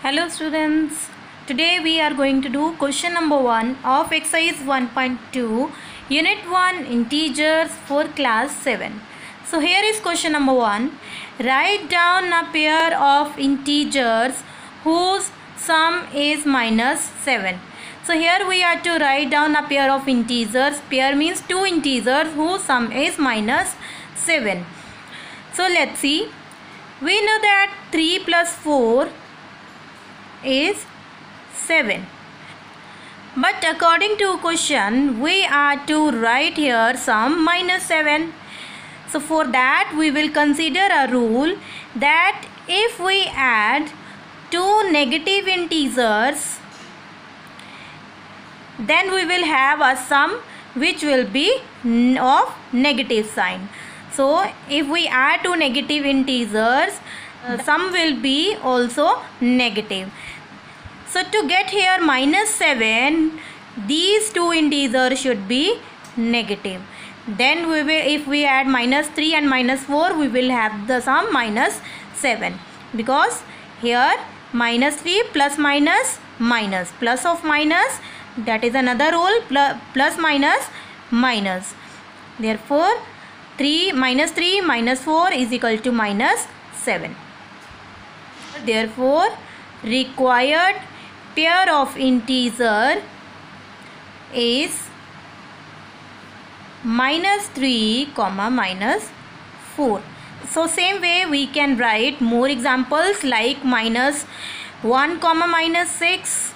Hello students, today we are going to do question number 1 of exercise 1.2 unit 1 integers for class 7. So here is question number 1. Write down a pair of integers whose sum is minus 7. So here we are to write down a pair of integers. Pair means two integers whose sum is minus 7. So let's see. We know that 3 plus 4 is 7, but according to question we are to write here sum minus 7. So for that we will consider a rule that if we add two negative integers, then we will have a sum which will be of negative sign. So if we add two negative integers, sum will be also negative. So to get here minus 7, these two integers should be negative. Then we will, if we add minus 3 and minus 4, we will have the sum minus 7. Because here minus 3 plus minus minus, plus of minus, that is another rule, plus minus minus. Therefore 3 minus 4 is equal to minus 7. Therefore required pair of integer is minus 3 comma minus 4. So same way we can write more examples like minus 1 comma minus 6,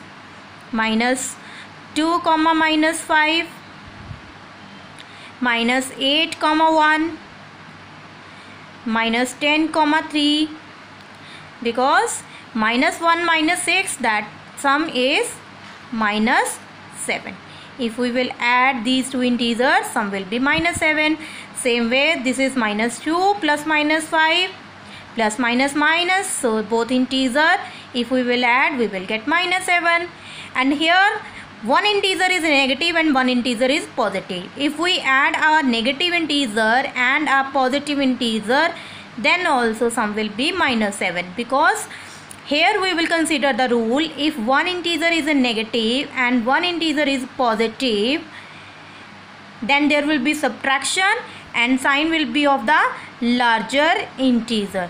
minus 2 comma minus 5, minus 8 comma 1, minus 10 comma 3. Because minus 1 minus 6, that sum is minus 7. If we will add these two integers, sum will be minus 7. Same way this is minus 2 plus minus 5 plus minus minus. So both integer, if we will add, we will get minus 7. And here one integer is negative and one integer is positive. If we add our negative integer and a positive integer, then also sum will be minus 7. Because here we will consider the rule, if one integer is a negative and one integer is positive, then there will be subtraction and sign will be of the larger integer.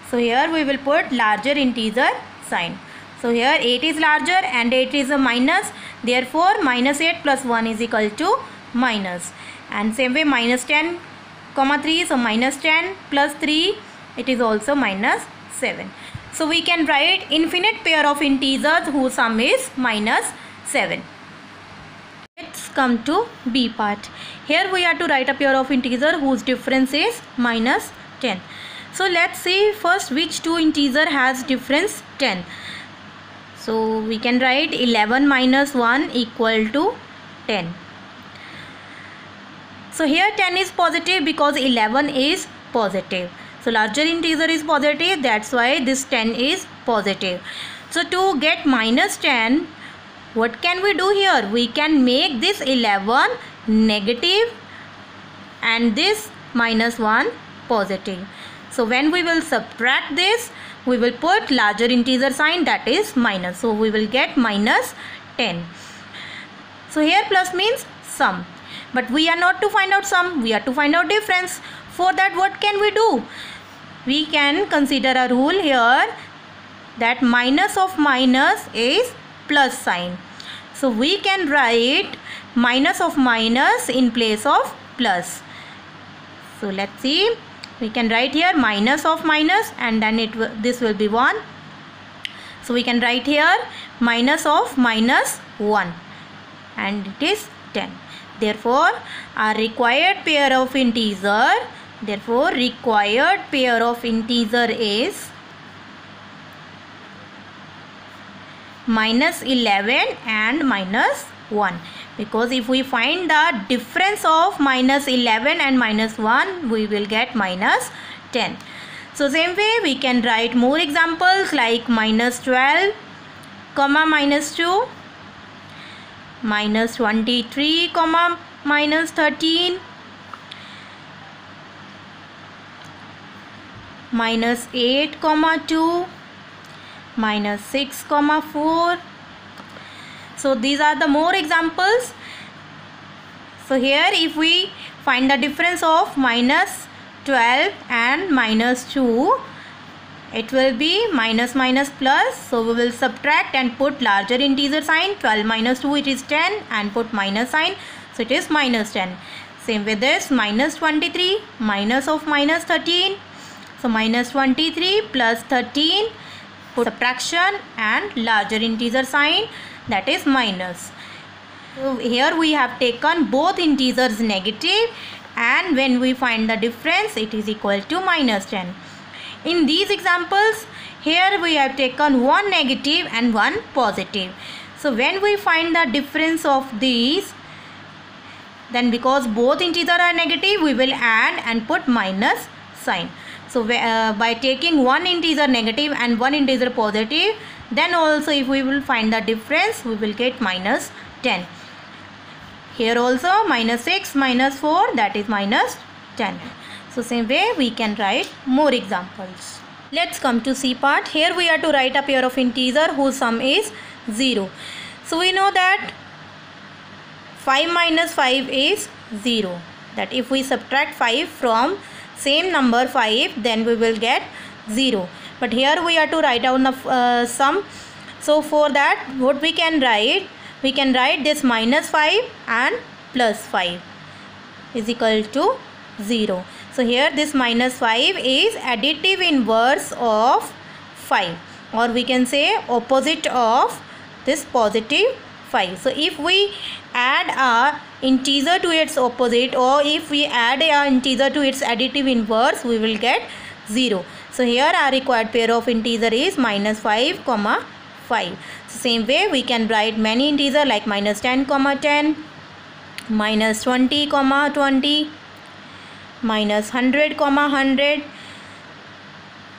So here we will put larger integer sign. So here 8 is larger and 8 is a minus, therefore minus 8 plus 1 is equal to minus. And same way minus 10 comma 3, so minus 10 plus 3, it is also minus 7. So we can write infinite pair of integers whose sum is minus 7. Let's come to B part. Here we are to write a pair of integers whose difference is minus 10. So let's see first which two integer has difference 10. So we can write 11 minus 1 equal to 10. So here 10 is positive because 11 is positive. So larger integer is positive, that's why this 10 is positive. So to get minus 10, what can we do here? We can make this 11 negative and this minus 1 positive. So when we will subtract this, we will put larger integer sign, that is minus. So we will get minus 10. So here plus means sum. But we are not to find out sum, we are to find out difference. For that what can we do? We can consider a rule here that minus of minus is plus sign. So we can write minus of minus in place of plus. So let's see. We can write here minus of minus and then this will be 1. So we can write here minus of minus 1 and it is 10. Therefore our required pair of integer, is minus 11 and minus 1. Because if we find the difference of minus 11 and minus 1, we will get minus 10. So same way we can write more examples like minus 12 comma minus 2, minus 23 comma minus 13, minus 8 comma 2, minus 6 comma 4. So these are the more examples. So here if we find the difference of minus 12 and minus 2, it will be minus minus plus. So we will subtract and put larger integer sign. 12 minus 2, it is 10, and put minus sign. So it is minus 10. Same with this, minus 23, minus of minus 13. So minus 23 plus 13, put subtraction and larger integer sign, that is minus. So here we have taken both integers negative, and when we find the difference, it is equal to minus 10. In these examples, here we have taken one negative and one positive. So when we find the difference of these, then because both integers are negative, we will add and put minus sign. So by taking one integer negative and one integer positive, then also if we will find the difference, we will get minus 10. Here also minus 6 minus 4, that is minus 10. So same way we can write more examples. Let's come to C part. Here we are to write a pair of integer whose sum is 0. So we know that 5 minus 5 is 0. That if we subtract 5 from same number 5, then we will get 0. But here we are to write down the sum. So for that, what we can write? We can write this minus 5 and plus 5 is equal to 0. So here this minus 5 is additive inverse of 5, or we can say opposite of this positive 5. So if we add a integer to its opposite, or if we add a integer to its additive inverse, we will get 0. So here our required pair of integer is minus 5 comma 5. So same way we can write many integer like minus 10 comma 10, minus 20 comma 20, minus 100 comma 100.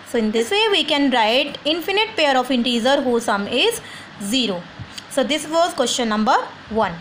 So in this way we can write infinite pair of integer whose sum is 0. So this was question number 1.